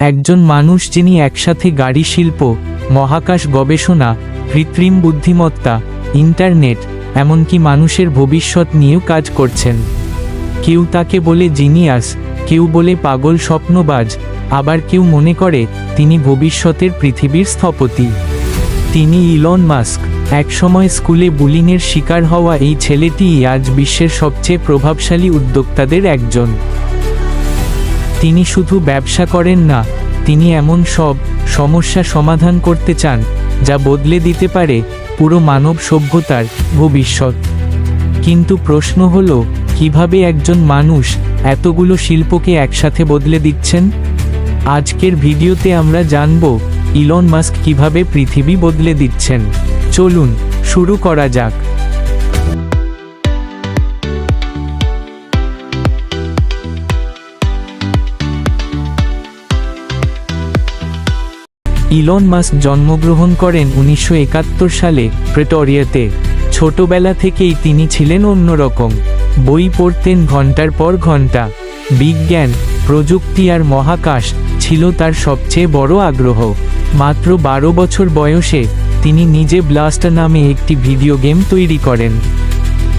একজন মানুষ যিনি একসাথে গাড়ি শিল্প, মহাকাশ গবেষণা, কৃত্রিম বুদ্ধিমত্তা, ইন্টারনেট, এমনকি মানুষের ভবিষ্যৎ নিয়েও কাজ করছেন। কেউ তাকে বলে জিনিয়াস, কেউ বলে পাগল স্বপ্নবাজ, আবার কেউ মনে করে তিনি ভবিষ্যতের পৃথিবীর স্থপতি। তিনি ইলন মাস্ক। একসময় স্কুলে বুলিংয়ের শিকার হওয়া এই ছেলেটিই আজ বিশ্বের সবচেয়ে প্রভাবশালী উদ্যোক্তাদের একজন। তিনি শুধু ব্যবসা করেন না, তিনি এমন সব সমস্যা সমাধান করতে চান যা বদলে দিতে পারে পুরো মানব সভ্যতার ভবিষ্যৎ। কিন্তু প্রশ্ন হলো, কিভাবে একজন মানুষ এতগুলো শিল্পকে একসাথে বদলে দিচ্ছেন? আজকের ভিডিওতে আমরা জানব ইলন মাস্ক কিভাবে পৃথিবী বদলে দিচ্ছেন। চলুন শুরু করা যাক। ইলন মাস্ক জন্মগ্রহণ করেন 1971 সালে প্রেটোরিয়াতে। ছোটবেলা থেকেই তিনি ছিলেন অন্যরকম। বই পড়তেন ঘন্টার পর ঘন্টা। বিজ্ঞান, প্রযুক্তি আর মহাকাশ ছিল তার সবচেয়ে বড় আগ্রহ। মাত্র 12 বছর বয়সে তিনি নিজে ব্লাস্ট নামে একটি ভিডিও গেম তৈরি করেন।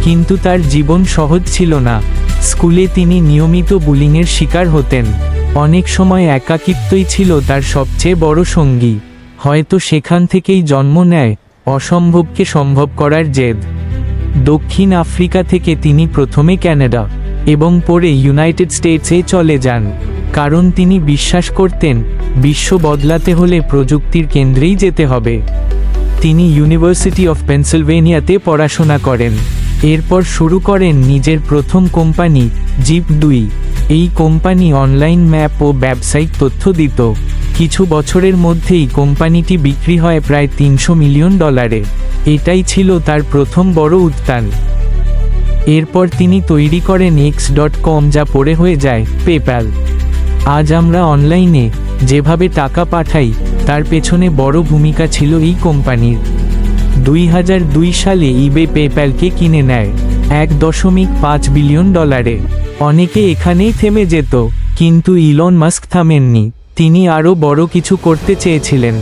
কিন্তু তার জীবন সহজ ছিল না। স্কুলে তিনি নিয়মিত বুলিংয়ের শিকার হতেন। অনেক সময় একাকিত্বই ছিল তার সবচেয়ে বড় সঙ্গী। হয়তো সেখান থেকেই জন্ম নেয় অসম্ভবকে সম্ভব করার জেদ। দক্ষিণ আফ্রিকা থেকে তিনি প্রথমে কানাডা এবং পরে ইউনাইটেড স্টেটসে চলে যান, কারণ তিনি বিশ্বাস করতেন বিশ্ব বদলাতে হলে প্রযুক্তির কেন্দ্রেই যেতে হবে। তিনি ইউনিভার্সিটি অফ পেনসিলভেনিয়াতে পড়াশোনা করেন। এরপর শুরু করেন নিজের প্রথম কোম্পানি জিপ 2। এই কোম্পানি অনলাইন ম্যাপ ও ব্যবসায়িক তথ্য দিত। কিছু বছরের মধ্যেই কোম্পানিটি বিক্রি হয় প্রায় $300 মিলিয়ন। এটাই ছিল তার প্রথম বড় উত্থান। এরপর তিনি তৈরি করেন X.com, যা পরে হয়ে যায় পেপ্যাল। আজ আমরা অনলাইনে যেভাবে টাকা পাঠাই তার পেছনে বড় ভূমিকা ছিল এই কোম্পানির। 2002 সালে ইবে পেপ্যালকে কিনে নেয় $1.5 বিলিয়ন। অনেকে এখানেই থেমে যেত, কিন্তু ইলন মাস্ক থামেননি। তিনি আরও বড় কিছু করতে চেয়েছিলেন।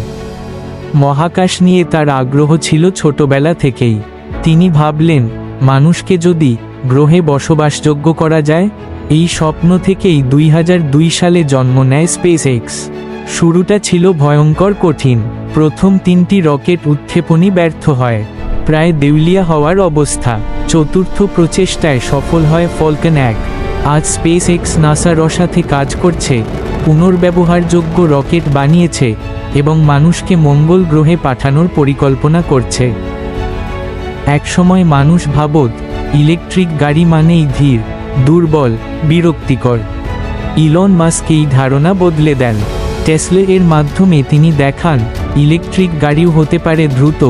মহাকাশ নিয়ে তার আগ্রহ ছিল ছোটবেলা থেকেই। তিনি ভাবলেন, মানুষকে যদি গ্রহে বসবাসযোগ্য করা যায়। এই স্বপ্ন থেকেই 2002 সালে জন্ম নেয় স্পেসএক্স। শুরুটা ছিল ভয়ঙ্কর কঠিন। প্রথম 3টি রকেট উৎক্ষেপণই ব্যর্থ হয়, প্রায় দেউলিয়া হওয়ার অবস্থা। চতুর্থ প্রচেষ্টায় সফল হয় ফলকন 1। আজ স্পেসএক্স নাসার সাথে কাজ করছে, পুনর্ব্যবহারযোগ্য রকেট বানিয়েছে এবং মানুষকে মঙ্গল গ্রহে পাঠানোর পরিকল্পনা করছে। একসময় মানুষ ভাবত ইলেকট্রিক গাড়ি মানেই ধীর, দুর্বল, বিরক্তিকর। ইলন মাস্ক এই ধারণা বদলে দেন। টেসলা এর মাধ্যমে তিনি দেখান ইলেকট্রিক গাড়িও হতে পারে দ্রুত,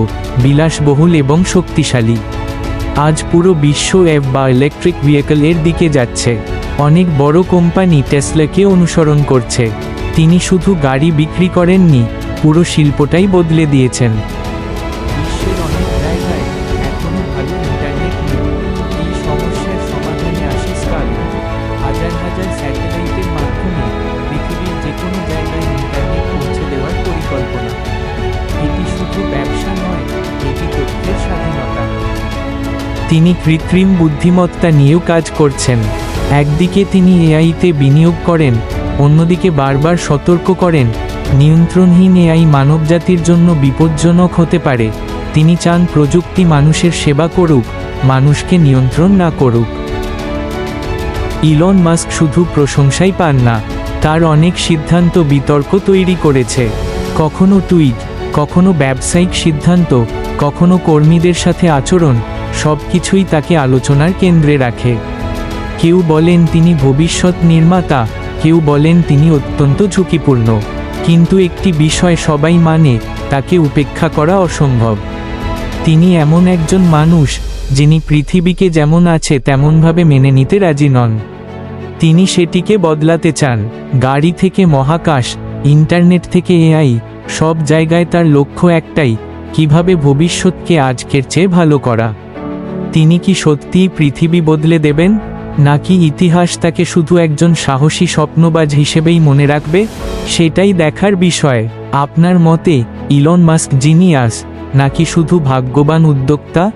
বিলাসবহুল এবং শক্তিশালী। আজ পুরো বিশ্ব ইলেকট্রিক ভেহিকল এর দিকে যাচ্ছে। অনেক বড় কোম্পানি টেসলাকে অনুসরণ করছে। তিনি শুধু গাড়ি বিক্রি করেননি, পুরো শিল্পটাই বদলে দিয়েছেন। বিশ্বের অনেক জায়গায় এখনো ভালো ইন্টারনেট নেই। এই সমস্যার সমাধানে আসে স্টারলিংক। হাজার হাজার স্যাটেলাইটের মাধ্যমে পৃথিবীর যে কোনো জায়গায় ইন্টারনেট পৌঁছে দেওয়ার পরিকল্পনা। এটি শুধু ব্যবসা নয়, এটি তথ্যের স্বাধীনতা। তিনি কৃত্রিম বুদ্ধিমত্তা নিয়েও কাজ করছেন। একদিকে তিনি এআইতে বিনিয়োগ করেন, অন্যদিকে বারবার সতর্ক করেন নিয়ন্ত্রণহীন এআই মানবজাতির জন্য বিপজ্জনক হতে পারে। তিনি চান প্রযুক্তি মানুষের সেবা করুক, মানুষকে নিয়ন্ত্রণ না করুক। ইলন মাস্ক শুধু প্রশংসাই পান না, তার অনেক সিদ্ধান্ত বিতর্ক তৈরি করেছে। কখনো টুইট, কখনো ব্যবসায়িক সিদ্ধান্ত, কখনো কর্মীদের সাথে আচরণ, সবকিছুই তাকে আলোচনার কেন্দ্রে রাখে। কেউ বলেন তিনি ভবিষ্যৎ নির্মাতা, কেউ বলেন তিনি অত্যন্ত ঝুঁকিপূর্ণ। কিন্তু একটি বিষয় সবাই মানে, তাকে উপেক্ষা করা অসম্ভব। তিনি এমন একজন মানুষ যিনি পৃথিবীকে যেমন আছে তেমনভাবে মেনে নিতে রাজি নন। তিনি সেটিকে বদলাতে চান। গাড়ি থেকে মহাকাশ, ইন্টারনেট থেকে এআই, সব জায়গায় তার লক্ষ্য একটাই, কিভাবে ভবিষ্যৎকে আজকের চেয়ে ভালো করা। তিনি কি সত্যিই পৃথিবী বদলে দেবেন? নাকি ইতিহাস তাকে শুধু একজন সাহসী স্বপ্নবাজ হিসেবেই মনে রাখবে, সেটাই দেখার বিষয়। আপনার মতে ইলন মাস্ক জিনিয়াস নাকি শুধু ভাগ্যবান উদ্যোক্তা?